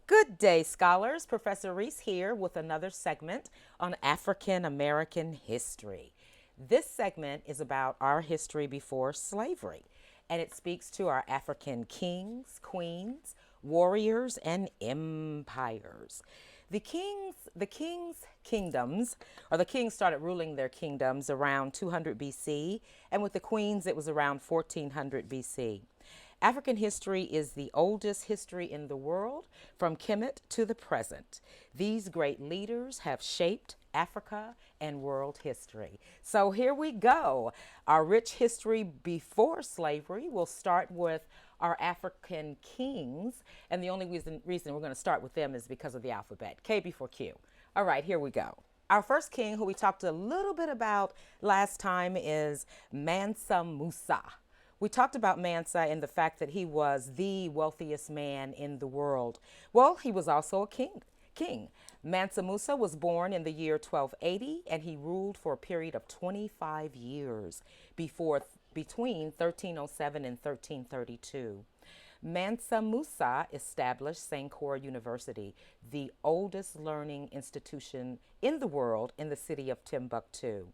Good day, scholars. Professor Reese here with another segment on African American history. This segment is about our history before slavery, and it speaks to our African kings, queens, warriors, and empires. The kings' kingdoms, or the kings started ruling their kingdoms around 200 BC, and with the queens, it was around 1400 BC. African history is the oldest history in the world, from Kemet to the present. These great leaders have shaped Africa and world history. So here we go. Our rich history before slavery. We'll start with our African kings, and the only reason we're going to start with them is because of the alphabet. K before Q. All right, here we go. Our first king, who we talked a little bit about last time, is Mansa Musa. We talked about Mansa and the fact that he was the wealthiest man in the world. Well, he was also a king. Mansa Musa was born in the year 1280, and he ruled for a period of 25 years between 1307 and 1332. Mansa Musa established Sankore University, the oldest learning institution in the world, in the city of Timbuktu.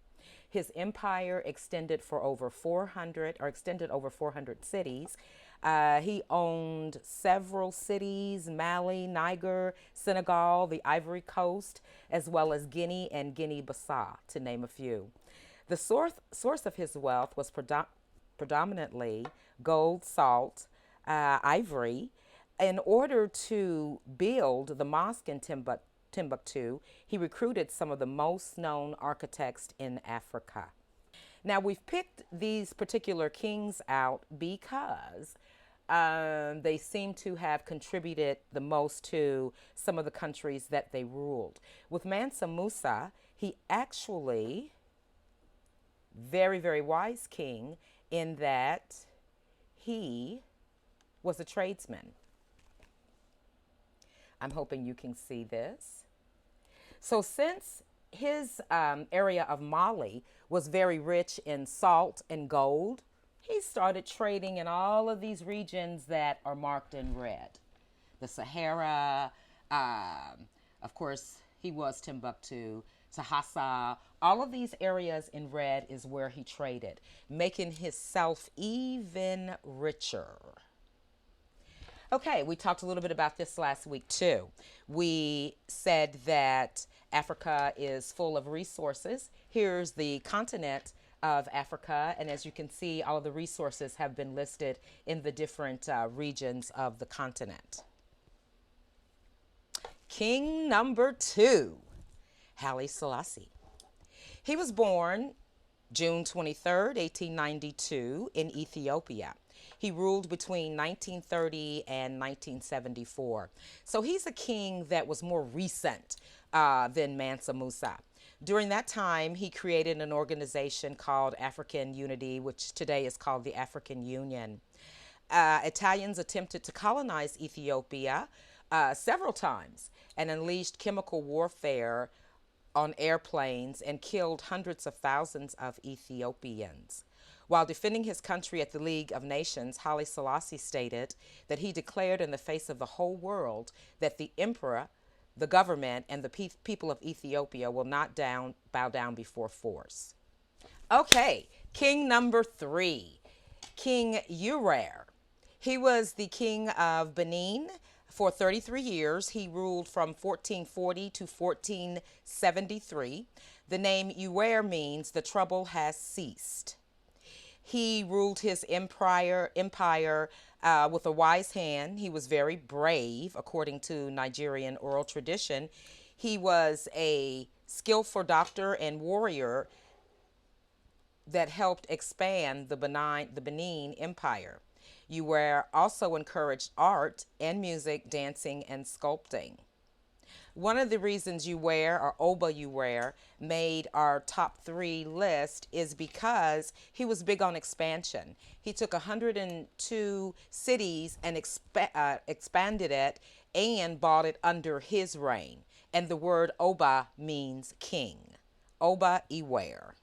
His empire extended over 400 cities. He owned several cities: Mali, Niger, Senegal, the Ivory Coast, as well as Guinea and Guinea-Bissau, to name a few. The source of his wealth was predominantly gold, salt, ivory. In order to build the mosque in Timbuktu, he recruited some of the most known architects in Africa. Now, we've picked these particular kings out because they seem to have contributed the most to some of the countries that they ruled. With Mansa Musa, he actually, very, very wise king in that he was a tradesman. I'm hoping you can see this. So, since his area of Mali was very rich in salt and gold, he started trading in all of these regions that are marked in red. The Sahara, of course, he was Timbuktu, Tahassa, all of these areas in red is where he traded, making himself even richer. Okay, we talked a little bit about this last week too. We said that Africa is full of resources. Here's the continent of Africa, and as you can see, all of the resources have been listed in the different regions of the continent. King number 2, Haile Selassie. He was born June 23rd, 1892, in Ethiopia. He ruled between 1930 and 1974. So he's a king that was more recent than Mansa Musa. During that time, he created an organization called African Unity, which today is called the African Union. Italians attempted to colonize Ethiopia several times and unleashed chemical warfare on airplanes and killed hundreds of thousands of Ethiopians. While defending his country at the League of Nations, Haile Selassie stated that he declared in the face of the whole world that the emperor, the government, and the people of Ethiopia will not bow down before force. Okay, king number 3, King Urier. He was the king of Benin for 33 years. He ruled from 1440 to 1473. The name Urier means the trouble has ceased. He ruled his empire with a wise hand. He was very brave, according to Nigerian oral tradition. He was a skillful doctor and warrior that helped expand the Benin Empire. Urier also encouraged art and music, dancing, and sculpting. One of the reasons Urier, or Oba Urier, made our top 3 list is because he was big on expansion. He took 102 cities and expanded it and brought it under his reign. And the word Oba means king. Oba Urier.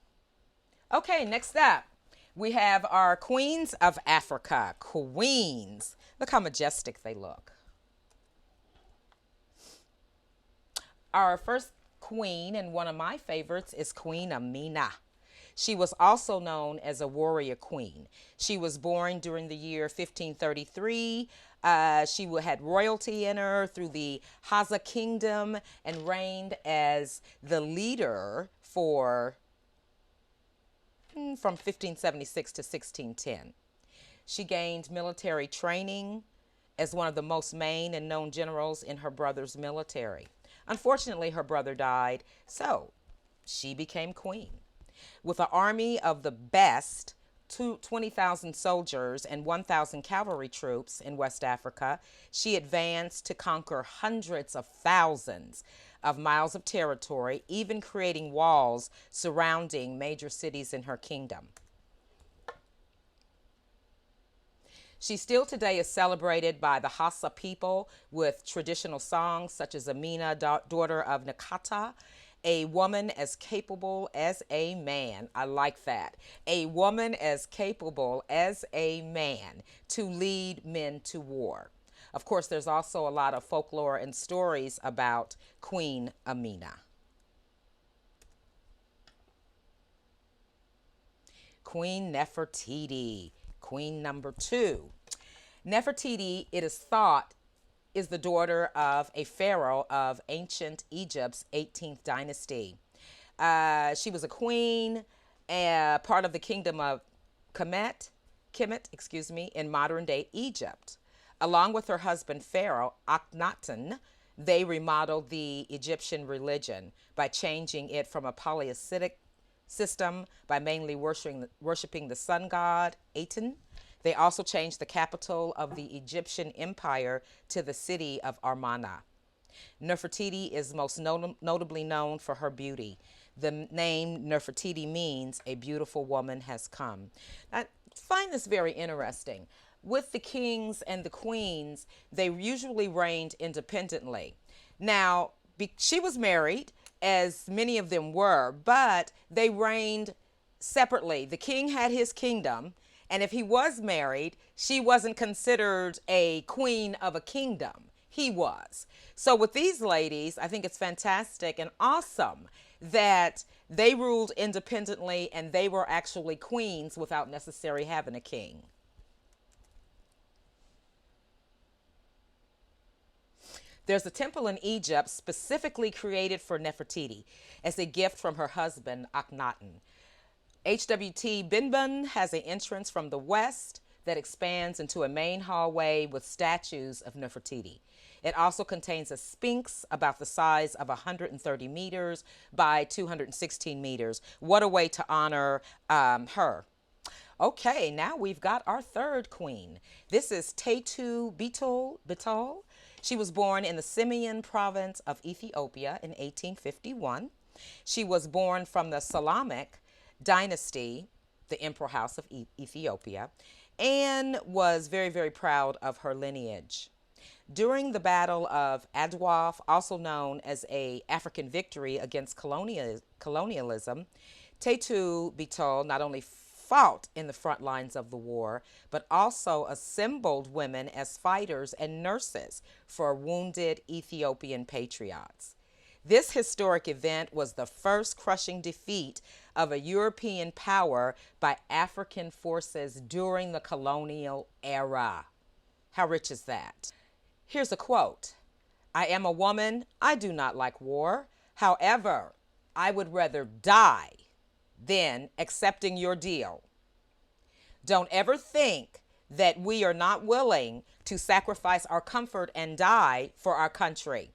Okay, next up, we have our queens of Africa. Queens. Look how majestic they look. Our first queen, and one of my favorites, is Queen Amina. She was also known as a warrior queen. She was born during the year 1533. She had royalty in her through the Haza kingdom and reigned as the leader from 1576 to 1610. She gained military training as one of the most main and known generals in her brother's military. Unfortunately, her brother died, so she became queen. With an army of the best, 20,000 soldiers and 1,000 cavalry troops in West Africa, she advanced to conquer hundreds of thousands of miles of territory, even creating walls surrounding major cities in her kingdom. She still today is celebrated by the Hausa people with traditional songs such as Amina, daughter of Nakata, a woman as capable as a man. I like that. A woman as capable as a man to lead men to war. Of course, there's also a lot of folklore and stories about Queen Amina. Queen Nefertiti, queen number 2. Nefertiti, it is thought, is the daughter of a pharaoh of ancient Egypt's 18th dynasty. She was a queen, part of the kingdom of Kemet, in modern-day Egypt. Along with her husband Pharaoh Akhenaten, they remodeled the Egyptian religion by changing it from a polytheistic system by mainly worshiping the sun god Aten. They also changed the capital of the Egyptian empire to the city of Amarna. Nefertiti is most notably known for her beauty. The name Nefertiti means a beautiful woman has come. I find this very interesting. With the kings and the queens, they usually reigned independently. Now, she was married, as many of them were, but they reigned separately. The king had his kingdom, and if he was married, she wasn't considered a queen of a kingdom. He was. So with these ladies, I think it's fantastic and awesome that they ruled independently and they were actually queens without necessarily having a king. There's a temple in Egypt specifically created for Nefertiti as a gift from her husband, Akhenaten. HWT Binbun has an entrance from the west that expands into a main hallway with statues of Nefertiti. It also contains a sphinx about the size of 130 meters by 216 meters. What a way to honor her. Okay, now we've got our third queen. This is Tetu Bitol. She was born in the Simeon province of Ethiopia in 1851. She was born from the Salamic dynasty, the emperor house of Ethiopia, and was very, very proud of her lineage. During the Battle of Adwa, also known as a African victory against colonialism, Tetu Bitol not only fought in the front lines of the war, but also assembled women as fighters and nurses for wounded Ethiopian patriots. This historic event was the first crushing defeat of a European power by African forces during the colonial era. How rich is that? Here's a quote. I am a woman. I do not like war. However, I would rather die than accepting your deal. Don't ever think that we are not willing to sacrifice our comfort and die for our country.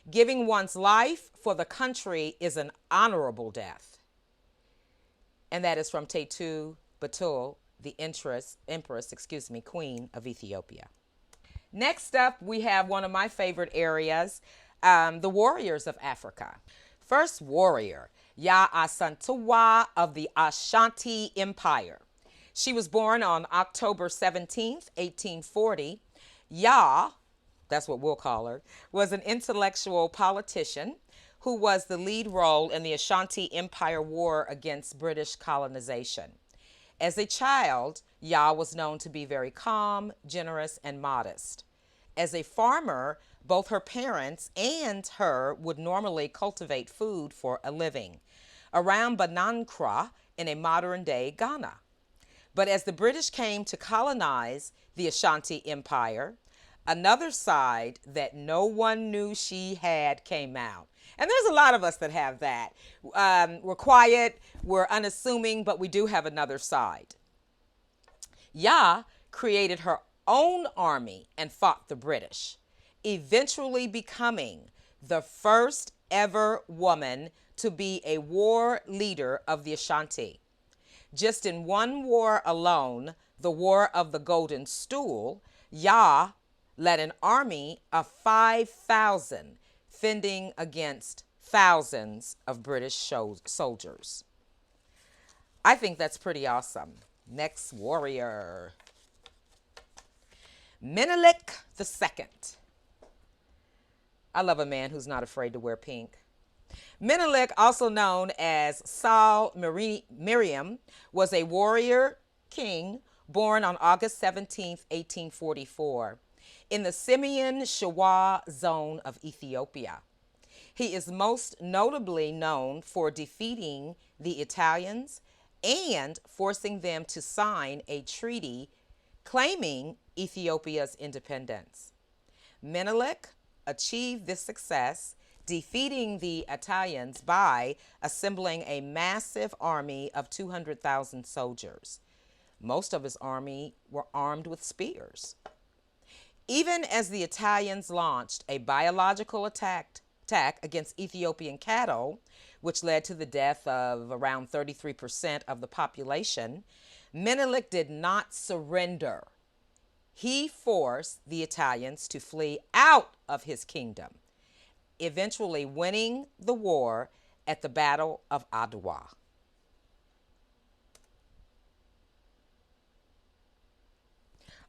Giving one's life for the country is an honorable death. And that is from Tetu Batul, the Empress, Queen of Ethiopia. Next up, we have one of my favorite areas, the warriors of Africa. First warrior, Ya Asantewaa of the Ashanti Empire. She was born on October 17th, 1840. Ya, that's what we'll call her, was an intellectual politician who was the lead role in the Ashanti Empire War against British colonization. As a child, Ya was known to be very calm, generous, and modest. As a farmer, both her parents and her would normally cultivate food for a living around Banankra in a modern-day Ghana. But as the British came to colonize the Ashanti Empire, another side that no one knew she had came out. And there's a lot of us that have that. We're quiet, we're unassuming, but we do have another side. Yah created her own army and fought the British, eventually becoming the first ever woman to be a war leader of the Ashanti. Just in one war alone, the War of the Golden Stool, Yah led an army of 5,000 fending against thousands of British soldiers. I think that's pretty awesome. Next warrior. Menelik II. I love a man who's not afraid to wear pink. Menelik, also known as Saul Miriam, was a warrior king born on August 17, 1844, in the Simeon Shawa zone of Ethiopia. He is most notably known for defeating the Italians and forcing them to sign a treaty claiming Ethiopia's independence. Menelik achieved this success, defeating the Italians by assembling a massive army of 200,000 soldiers. Most of his army were armed with spears. Even as the Italians launched a biological attack against Ethiopian cattle, which led to the death of around 33% of the population, Menelik did not surrender. He forced the Italians to flee out of his kingdom, eventually winning the war at the Battle of Adwa.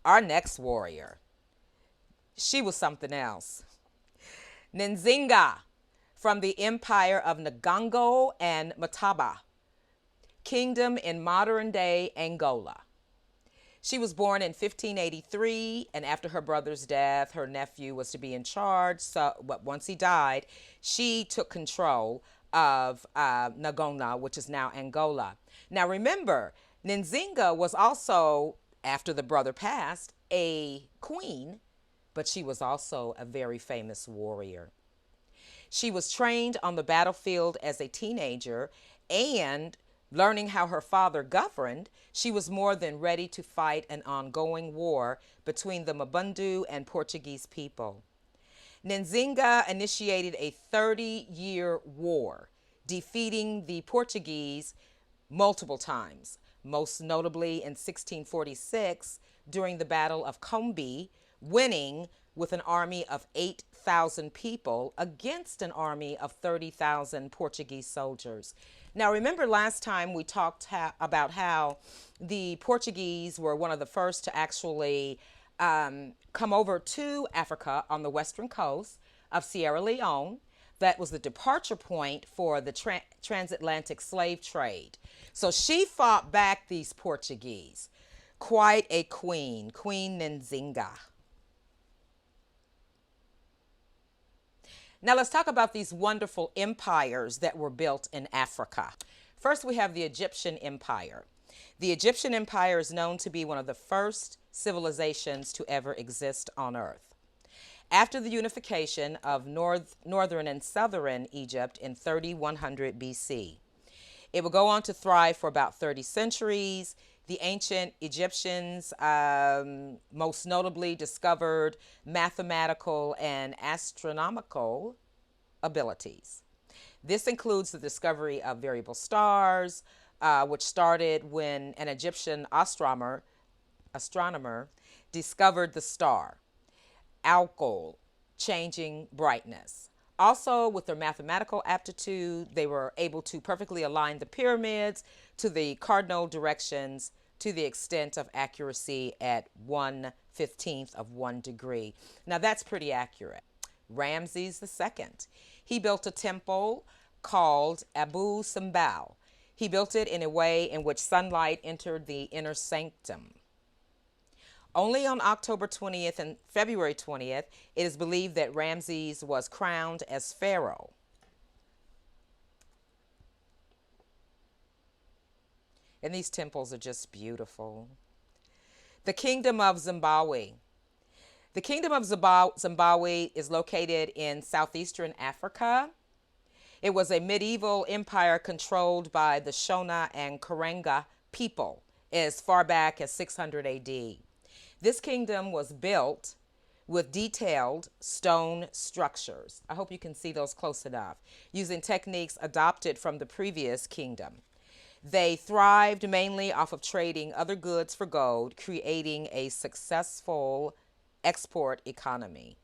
Our next warrior, she was something else. Nzinga, from the empire of Ngongo and Mataba, kingdom in modern-day Angola. She was born in 1583, and after her brother's death, her nephew was to be in charge. But once he died, she took control of Ngongo, which is now Angola. Now remember, Nzinga was also, after the brother passed, a queen, but she was also a very famous warrior. She was trained on the battlefield as a teenager, and learning how her father governed, she was more than ready to fight an ongoing war between the Mabundu and Portuguese people. Nzinga initiated a 30-year war, defeating the Portuguese multiple times, most notably in 1646 during the Battle of Combi, winning with an army of 8,000 people against an army of 30,000 Portuguese soldiers. Now, remember last time we talked about how the Portuguese were one of the first to actually come over to Africa on the western coast of Sierra Leone. That was the departure point for the transatlantic slave trade. So she fought back these Portuguese. Quite a queen, Queen Nzinga. Now let's talk about these wonderful empires that were built in Africa. First, we have the Egyptian Empire. The Egyptian Empire is known to be one of the first civilizations to ever exist on Earth. After the unification of northern and southern Egypt in 3100 BC, it would go on to thrive for about 30 centuries. The ancient Egyptians most notably discovered mathematical and astronomical abilities. This includes the discovery of variable stars, which started when an Egyptian astronomer discovered the star, Algol, changing brightness. Also, with their mathematical aptitude, they were able to perfectly align the pyramids to the cardinal directions to the extent of accuracy at 1/15 of 1 degree. Now, that's pretty accurate. Ramses II. He built a temple called Abu Simbel. He built it in a way in which sunlight entered the inner sanctum. Only on October 20th and February 20th, it is believed that Ramses was crowned as pharaoh. And these temples are just beautiful. The Kingdom of Zimbabwe. The Kingdom of Zimbabwe is located in southeastern Africa. It was a medieval empire controlled by the Shona and Karenga people as far back as 600 AD. This kingdom was built with detailed stone structures. I hope you can see those close enough, using techniques adopted from the previous kingdom. They thrived mainly off of trading other goods for gold, creating a successful export economy.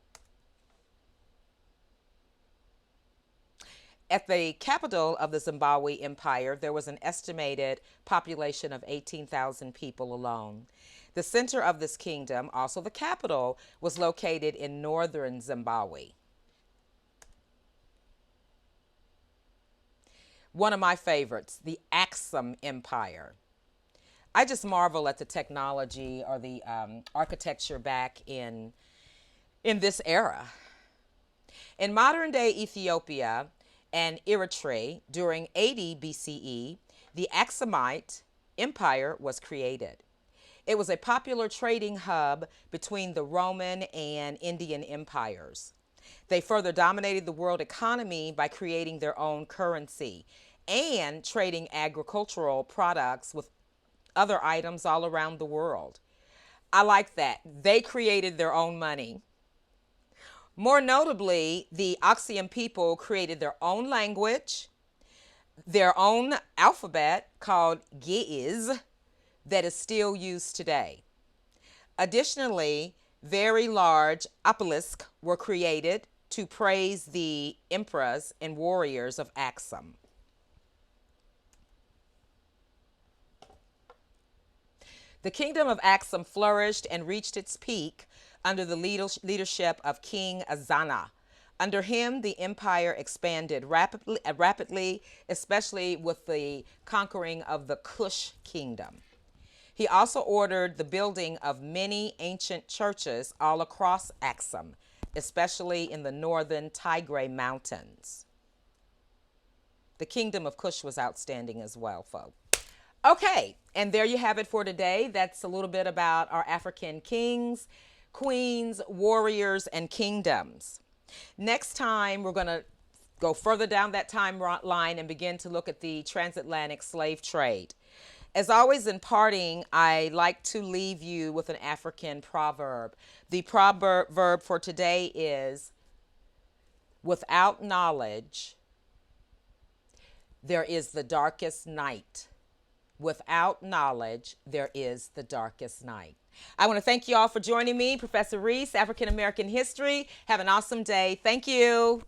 At the capital of the Zimbabwe Empire, there was an estimated population of 18,000 people alone. The center of this kingdom, also the capital, was located in northern Zimbabwe. One of my favorites, the Axam Empire. I just marvel at the technology or the architecture back in this era. In modern-day Ethiopia and Eritrea, during 80 BCE, the Axamite Empire was created. It was a popular trading hub between the Roman and Indian empires. They further dominated the world economy by creating their own currency and trading agricultural products with other items all around the world. I like that. They created their own money. More notably, the Axam people created their own language, their own alphabet called Ge'ez that is still used today. Additionally, very large obelisks were created to praise the emperors and warriors of Axam. The kingdom of Axam flourished and reached its peak under the leadership of King Azana. Under him, the empire expanded rapidly, especially with the conquering of the Kush kingdom. He also ordered the building of many ancient churches all across Axam, especially in the northern Tigray Mountains. The kingdom of Kush was outstanding as well, folks. Okay, and there you have it for today. That's a little bit about our African kings, queens, warriors, and kingdoms. Next time, we're going to go further down that timeline and begin to look at the transatlantic slave trade. As always, in parting, I like to leave you with an African proverb. The proverb for today is, without knowledge, there is the darkest night. Without knowledge, there is the darkest night. I want to thank you all for joining me, Professor Reese, African American History. Have an awesome day. Thank you.